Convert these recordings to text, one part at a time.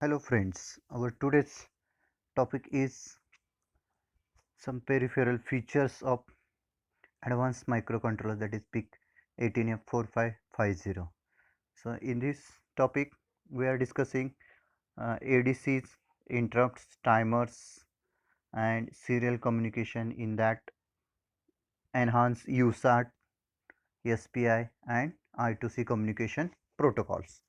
Hello friends, our today's topic is some peripheral features of advanced microcontroller, that is PIC 18F4550. So in this topic we are discussing ADCs, interrupts, timers and serial communication in that enhance USART, SPI and I2C communication protocols.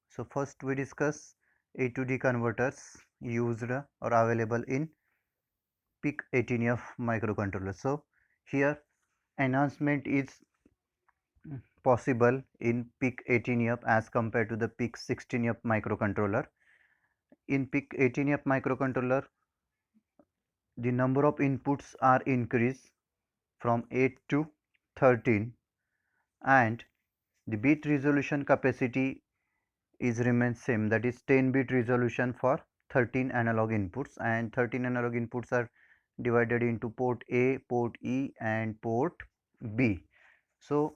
So first we discuss A to D converters used or available in PIC 18F microcontroller. So here enhancement is possible in PIC 18F as compared to the PIC 16F microcontroller. In PIC 18F microcontroller, the number of inputs are increased from 8 to 13 and the bit resolution capacity is remains same, that is 10 bit resolution for 13 analog inputs, and 13 analog inputs are divided into port A, port E and port B. So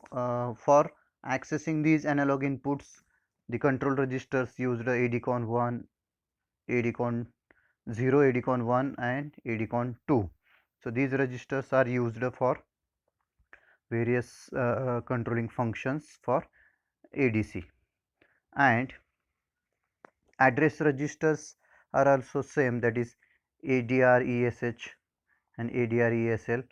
for accessing these analog inputs, the control registers used ADCON 1, ADCON 0, ADCON 1 and ADCON 2. So these registers are used for various controlling functions for ADC, and address registers are also same, that is ADR ESH and ADR ESL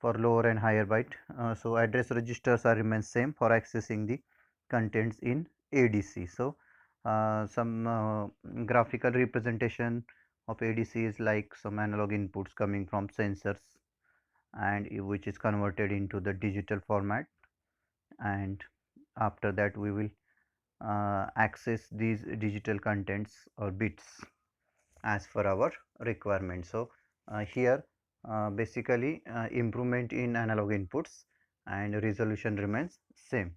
for lower and higher byte. So address registers are remain same for accessing the contents in ADC. So some graphical representation of ADC is like some analog inputs coming from sensors and which is converted into the digital format, and after that we will access these digital contents or bits as per our requirement. So here basically improvement in analog inputs and resolution remains same,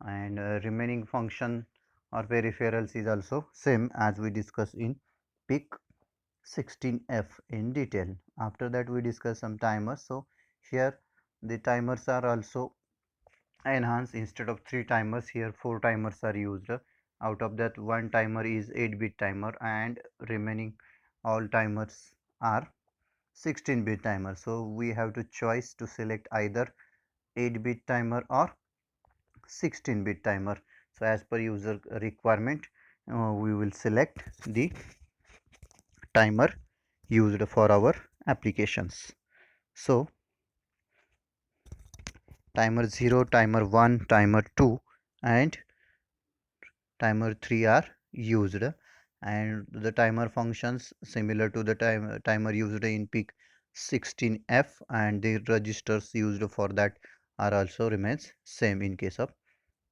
and remaining function or peripherals is also same as we discussed in PIC 16F in detail. After that we discuss some timers. So here the timers are also enhanced. Instead of 3 timers, here 4 timers are used. Out of that, one timer is 8-bit timer and remaining all timers are 16-bit timer. So we have to choice to select either 8-bit timer or 16-bit timer. So as per user requirement, we will select the timer used for our applications. So timer 0, timer 1, timer 2 and timer 3 are used, and the timer functions similar to the timer used in PIC 16F, and the registers used for that are also remains same in case of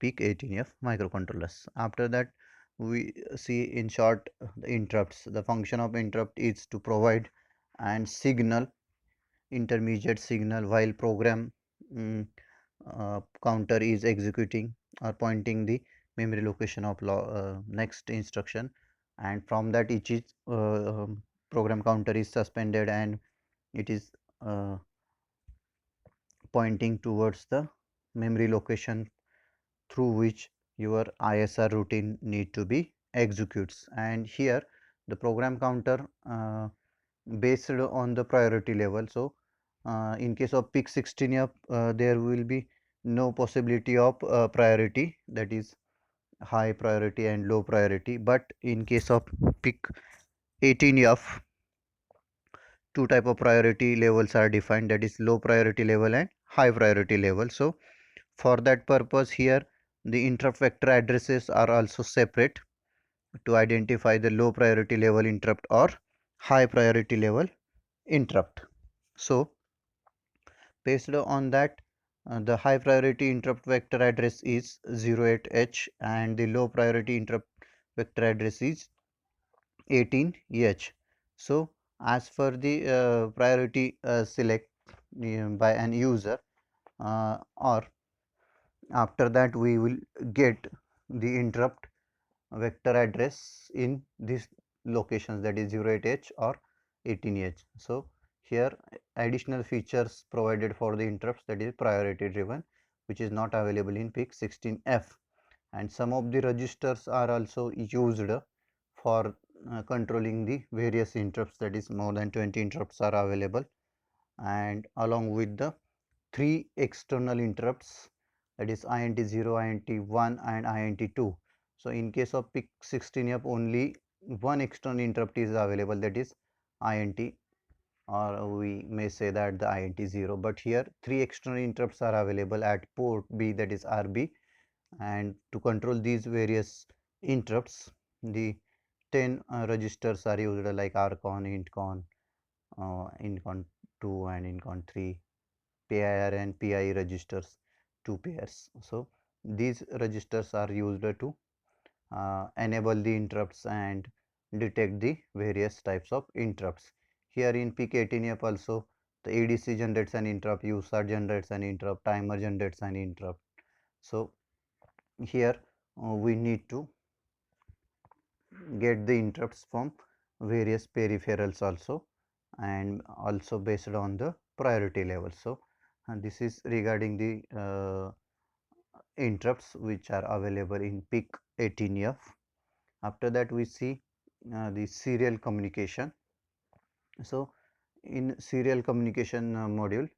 PIC 18F microcontrollers. After that we see in short the interrupts. The function of interrupt is to provide and signal, intermediate signal while program counter is executing or pointing the memory location of next instruction, and from that each is program counter is suspended and it is uh, pointing towards the memory location through which your ISR routine need to be executes. And here the program counter based on the priority level. So in case of PIC 16F there will be no possibility of priority, that is high priority and low priority, but in case of PIC 18F two type of priority levels are defined, that is low priority level and high priority level. So for that purpose here the interrupt vector addresses are also separate to identify the low priority level interrupt or high priority level interrupt. So based on that, the high priority interrupt vector address is 08H and the low priority interrupt vector address is 18H. So as for the priority select by an user, or after that we will get the interrupt vector address in these locations, that is 08H or 18H. So here additional features provided for the interrupts, that is priority driven, which is not available in PIC 16F, and some of the registers are also used for controlling the various interrupts, that is more than 20 interrupts are available, and along with the 3 external interrupts, that is INT0, INT1 and INT2. So in case of PIC 16F only one external interrupt is available, that is INT, or we may say that the INT0, but here 3 external interrupts are available at port B, that is RB, and to control these various interrupts the 10 registers are used, like RCON, INTCON, INCON 2 and INCON 3, PIR and PIE registers, 2 pairs. So these registers are used to enable the interrupts and detect the various types of interrupts. Here in PIC 18F also the ADC generates an interrupt, USART generates an interrupt, timer generates an interrupt. So here we need to get the interrupts from various peripherals also, and also based on the priority level. So and this is regarding the interrupts which are available in PIC 18F. After that we see the serial communication. So in serial communication module,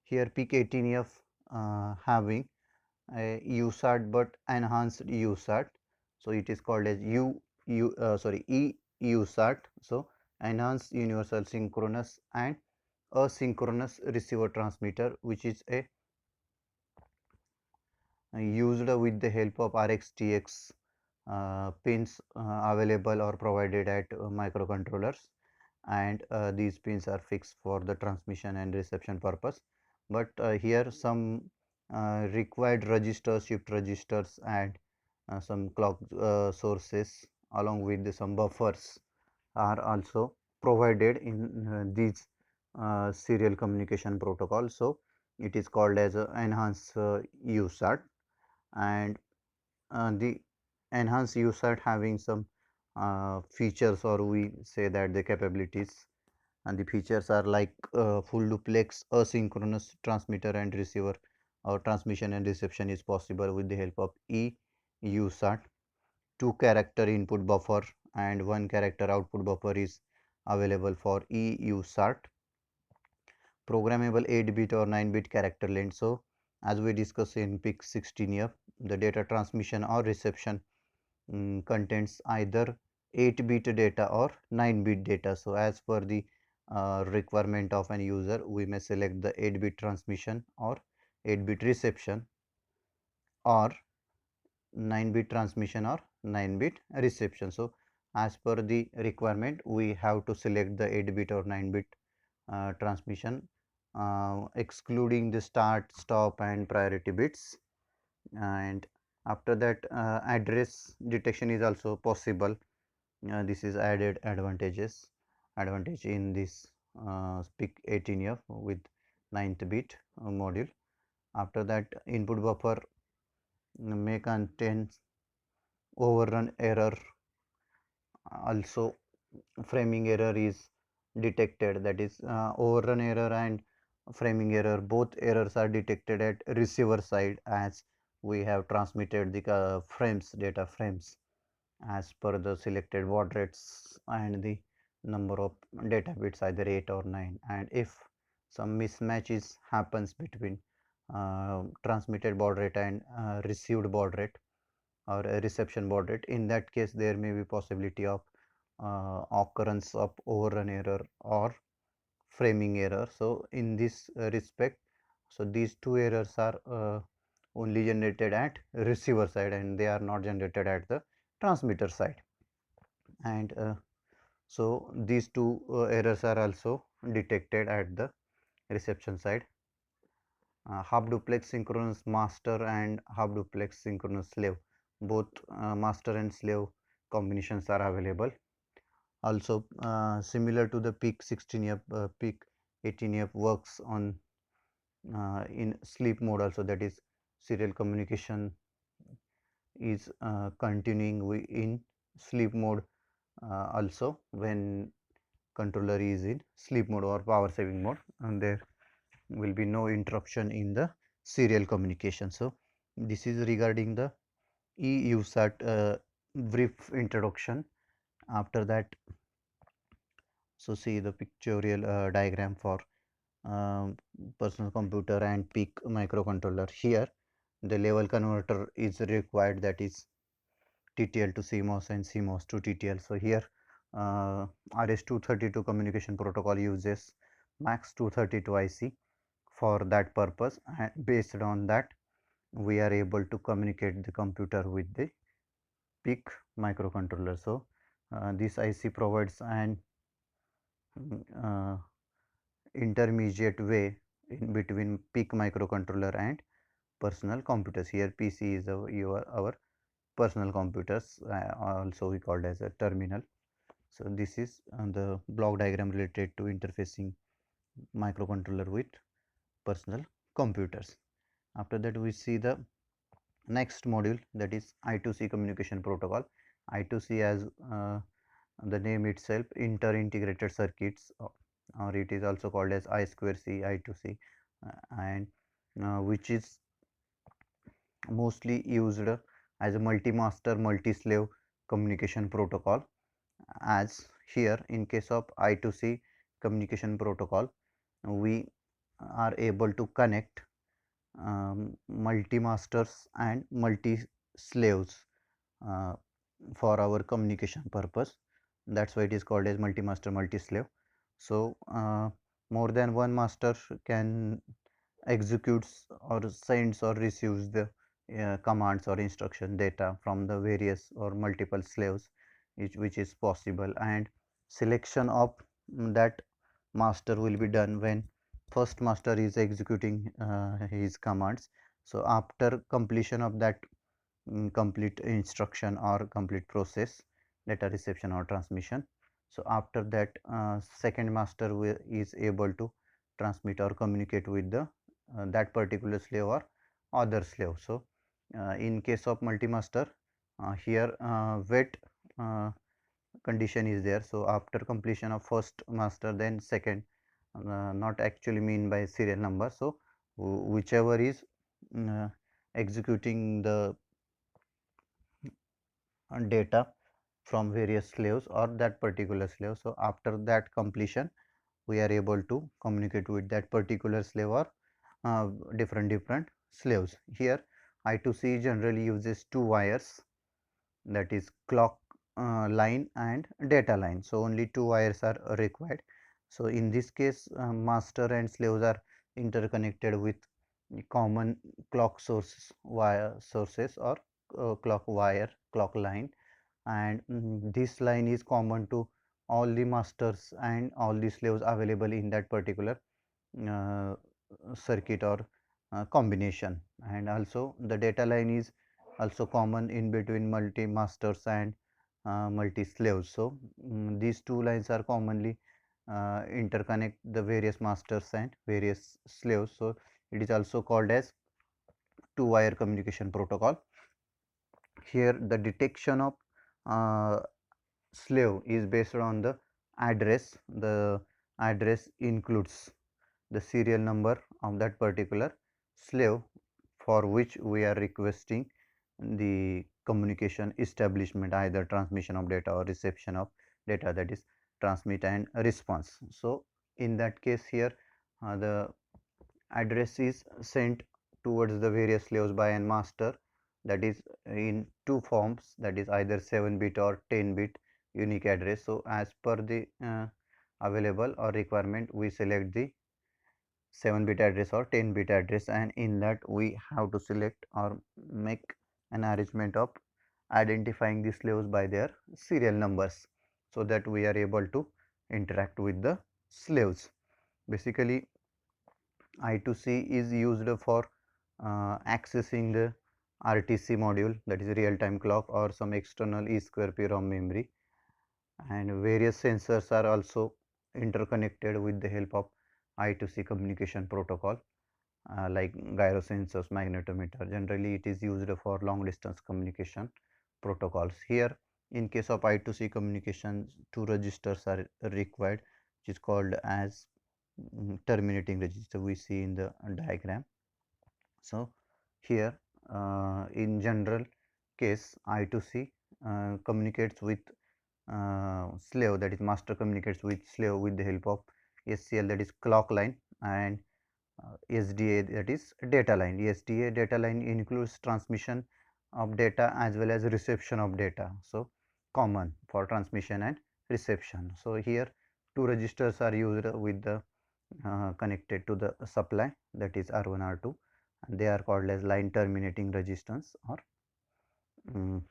here PIC 18F having a USART but enhanced USART. So it is called as EUSART. So enhanced universal synchronous and asynchronous receiver transmitter, which is a used with the help of RxTx pins available or provided at microcontrollers, and these pins are fixed for the transmission and reception purpose. But here some required registers, shift registers, and some clock sources along with some buffers are also provided in these serial communication protocol. So it is called as enhanced USART, and the enhanced USART having some features, or we say that the capabilities, and the features are like full duplex asynchronous transmitter and receiver, or transmission and reception is possible with the help of EUSART. 2 character input buffer and 1 character output buffer is available for EUSART. Programmable 8-bit or 9-bit character length. So as we discussed in PIC 16F, the data transmission or reception contains either 8-bit data or 9-bit data. So as per the requirement of an user, we may select the 8-bit transmission or 8-bit reception, or 9-bit transmission or 9-bit reception. So as per the requirement, we have to select the 8-bit or 9-bit transmission, excluding the start, stop and priority bits. And after that, address detection is also possible. This is added advantage in this PIC 18F with 9th bit module. After that, input buffer may contain overrun error. Also framing error is detected, that is overrun error and framing error, both errors are detected at receiver side, as we have transmitted the data frames as per the selected baud rates and the number of data bits, either 8 or 9, and if some mismatches happens between transmitted baud rate and received baud rate or a reception baud rate, in that case there may be possibility of occurrence of overrun error or framing error. So in this respect, so these two errors are only generated at receiver side and they are not generated at the transmitter side, and so these two errors are also detected at the reception side. Half duplex synchronous master and half duplex synchronous slave, both master and slave combinations are available. Also similar to the PIC 16F, PIC 18F works on in sleep mode also, that is serial communication is continuing in sleep mode also when controller is in sleep mode or power saving mode, and there will be no interruption in the serial communication. So this is regarding the EUSAT brief introduction, After that, so see the pictorial diagram for um, personal computer and PIC microcontroller. Here the level converter is required, that is TTL to CMOS and CMOS to TTL. So here RS-232 communication protocol uses MAX232 IC for that purpose, and based on that we are able to communicate the computer with the PIC microcontroller. So this IC provides an uh, intermediate way in between PIC microcontroller and personal computers. Here PC is our personal computers, also we called as a terminal. So this is the block diagram related to interfacing microcontroller with personal computers. After that we see the next module, that is I2C communication protocol. I2C, as the name itself, inter-integrated circuits, or it is also called as I2C, I2C, and which is mostly used as a multi-master multi-slave communication protocol. As here in case of I2C communication protocol, we are able to connect multi-masters and multi-slaves uh, for our communication purpose. That's why it is called as multi-master multi-slave. So more than one master can executes or sends or receives the commands or instruction data from the various or multiple slaves, which is possible, and selection of that master will be done when first master is executing his commands. So after completion of that complete instruction or complete process, data reception or transmission, so after that second master is able to transmit or communicate with the that particular slave or other slave. So in case of multi-master, here wait condition is there. So after completion of first master, then second, not actually mean by serial number. So whichever is executing the data from various slaves or that particular slave. So after that completion, we are able to communicate with that particular slave or different slaves. Here I2C generally uses two wires, that is clock line and data line. So only two wires are required. So in this case master and slaves are interconnected with common clock source wire sources or clock wire, clock line, and this line is common to all the masters and all the slaves available in that particular uh, circuit or combination. And also the data line is also common in between multi masters and multi slaves. So these two lines are commonly interconnect the various masters and various slaves. So it is also called as two wire communication protocol. Here the detection of uh, slave is based on the address. The address includes the serial number of that particular slave for which we are requesting the communication establishment, either transmission of data or reception of data, that is transmit and response. So in that case here the address is sent towards the various slaves by an master, that is in two forms, that is either 7-bit or 10-bit unique address. So as per the available or requirement, we select the 7-bit address or 10-bit address, and in that we have to select or make an arrangement of identifying the slaves by their serial numbers, so that we are able to interact with the slaves. Basically I2C is used for accessing the RTC module, that is real time clock, or some external E2P ROM memory, and various sensors are also interconnected with the help of I2C communication protocol, like gyro sensors, magnetometer. Generally it is used for long distance communication protocols. Here in case of I2C communication, two registers are required, which is called as terminating register, we see in the diagram. So here in general case I2C communicates with slave, that is master communicates with slave with the help of SCL, that is clock line, and SDA, that is data line. SDA data line includes transmission of data as well as reception of data, so common for transmission and reception. So here two registers are used with the connected to the supply, that is R1 R2, and they are called as line terminating resistance or um,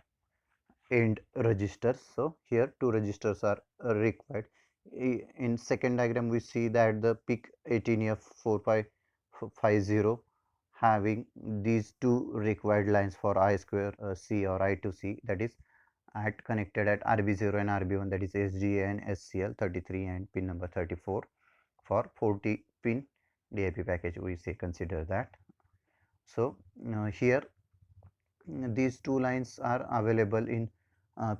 end registers. So here two registers are required. In second diagram we see that the PIC 18F4550 having these two required lines for I square C or I to C, that is at connected at RB0 and RB1, that is SGA and SCL 33 and pin number 34 for 40 pin DIP package, we say consider that. So here these two lines are available in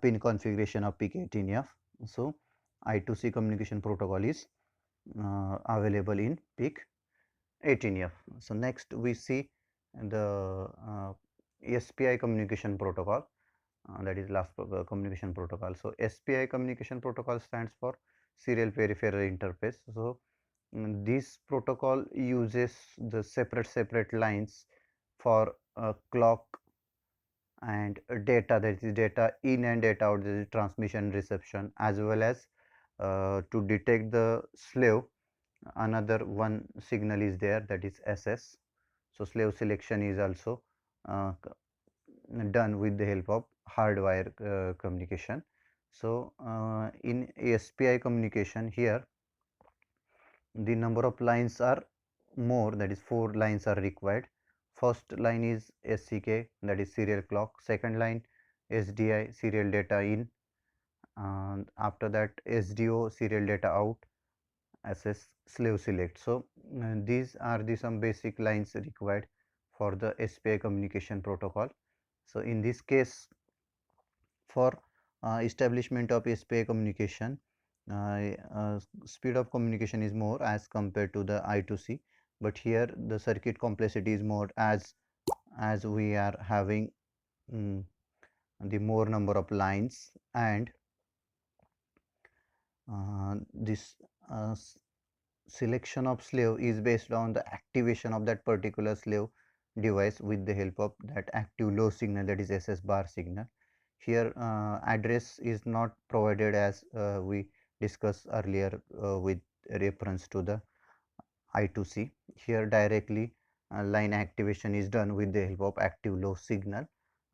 pin configuration of PIC 18F. So I2C communication protocol is available in PIC 18F. So next we see the SPI communication protocol, that is last communication protocol. So SPI communication protocol stands for serial peripheral interface. So this protocol uses the separate lines for clock and data, that is data in and data out, that is transmission reception, as well as to detect the slave, another one signal is there, that is SS. So slave selection is also done with the help of hardwire communication. So in SPI communication, here the number of lines are more, that is 4 lines are required. First line is SCK, that is serial clock. Second line SDI, serial data in, and after that SDO, serial data out, SS slave select. So these are the some basic lines required for the SPI communication protocol. So in this case, for establishment of SPI communication, speed of communication is more as compared to the I2C, but here the circuit complexity is more as we are having the more number of lines, and this selection of slave is based on the activation of that particular slave device with the help of that active low signal, that is SS bar signal. Here address is not provided as we discussed earlier with reference to the I2C. Here directly line activation is done with the help of active low signal,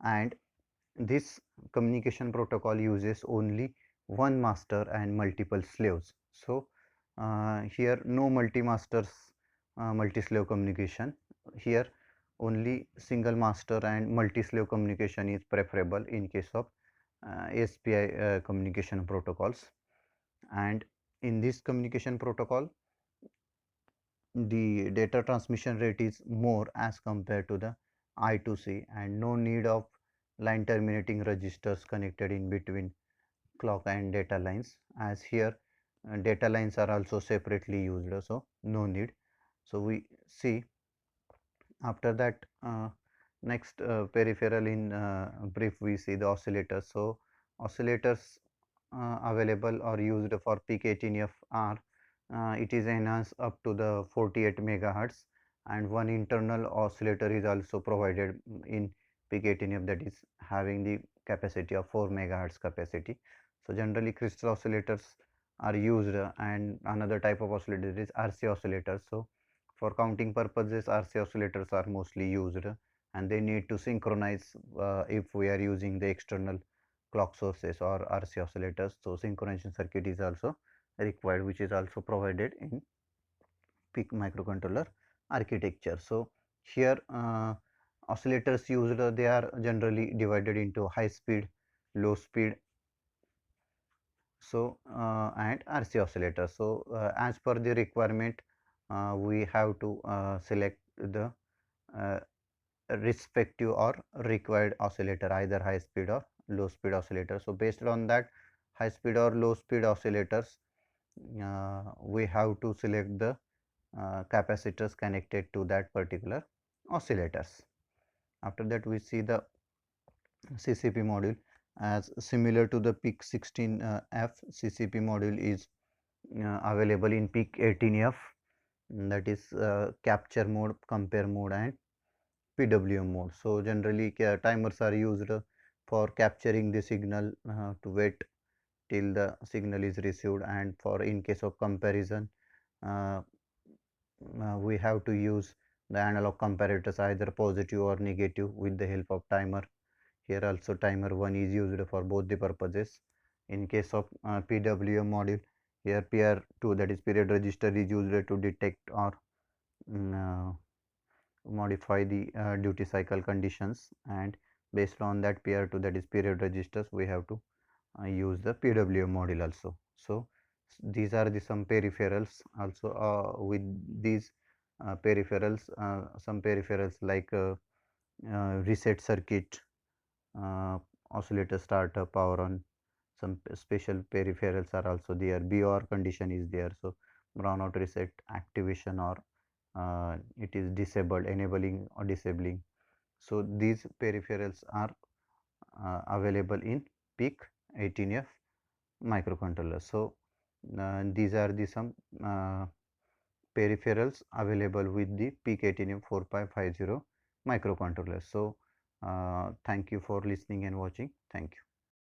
and this communication protocol uses only one master and multiple slaves. So here no multi-masters, multi-slave communication. Here only single master and multi-slave communication is preferable in case of SPI communication protocols. And in this communication protocol, the data transmission rate is more as compared to the I2C, and no need of line terminating registers connected in between clock and data lines, as here data lines are also separately used, so no need. So we see after that next peripheral in brief, we see the oscillators. So oscillators available or used for PIC 18F are it is enhanced up to the 48 megahertz, and one internal oscillator is also provided in PIC 18F, that is having the capacity of 4 megahertz capacity. So generally crystal oscillators are used, and another type of oscillator is RC oscillators. So for counting purposes, RC oscillators are mostly used, and they need to synchronize if we are using the external clock sources or RC oscillators. So synchronization circuit is also required, which is also provided in PIC microcontroller architecture. So here oscillators used, they are generally divided into high speed, low speed, so and RC oscillators. So as per the requirement, we have to select the uh, respective or required oscillator, either high speed or low speed oscillator. So based on that high speed or low speed oscillators, we have to select the capacitors connected to that particular oscillators. After that we see the CCP module, as similar to the PIC 16F. CCP module is available in PIC 18F, that is capture mode, compare mode, and PWM mode. So generally timers are used for capturing the signal to wait till the signal is received, and for in case of comparison uh, we have to use the analog comparators, either positive or negative, with the help of timer. Here also timer 1 is used for both the purposes. In case of PWM module, here PR2, that is period register, is used to detect or mm, uh, modify the duty cycle conditions, and based on that PR2, that is period registers, we have to use the PWM module also. So these are the some peripherals also. With these peripherals, some peripherals like reset circuit, uh, oscillator starter, power on, some special peripherals are also there. BOR condition is there, so brownout reset activation, or it is disabled, enabling or disabling. So these peripherals are available in PIC 18F microcontroller. So these are the some peripherals available with the PIC 18F 4550 microcontroller. So thank you for listening and watching. Thank you.